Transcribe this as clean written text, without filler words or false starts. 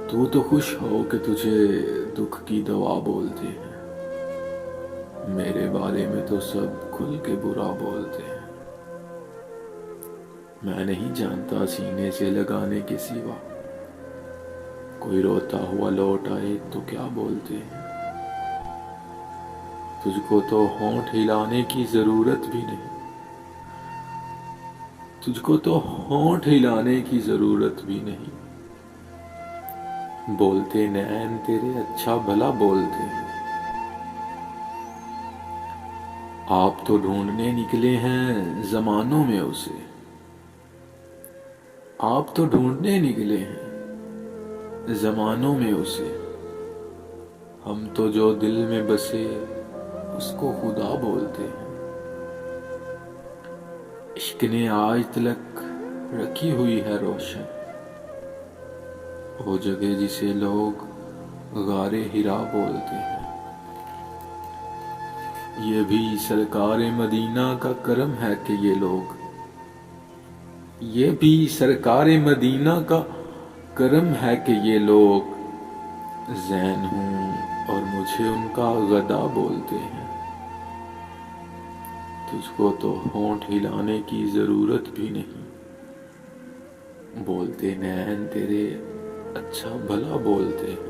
تو خوش ہو کہ تجھے دکھ کی دوا بولتے ہیں، میرے بارے میں تو سب کھل کے برا بولتے ہیں۔ میں نہیں جانتا سینے سے لگانے کے سوا، کوئی روتا ہوا لوٹ آئے تو کیا بولتے ہیں۔ تجھ کو تو ہونٹ ہلانے کی ضرورت بھی نہیں، تجھ کو تو ہونٹ ہلانے کی ضرورت بھی نہیں، بولتے نین تیرے اچھا بھلا بولتے ہیں۔ آپ تو ڈھونڈنے نکلے ہیں زمانوں میں اسے، آپ تو ڈھونڈنے نکلے ہیں زمانوں میں اسے، ہم تو جو دل میں بسے اس کو خدا بولتے ہیں۔ عشق نے آج تلک رکھی ہوئی ہے روشن، وہ جگہ جسے لوگ غار ہرا بولتے ہیں۔ یہ بھی سرکار مدینہ کا کرم ہے کہ یہ لوگ، یہ بھی سرکار مدینہ کا کرم ہے کہ یہ لوگ زین ہوں اور مجھے ان کا غدا بولتے ہیں۔ تجھ کو تو ہونٹ ہلانے کی ضرورت بھی نہیں، بولتے نین تیرے اچھا بھلا بولتے ہیں۔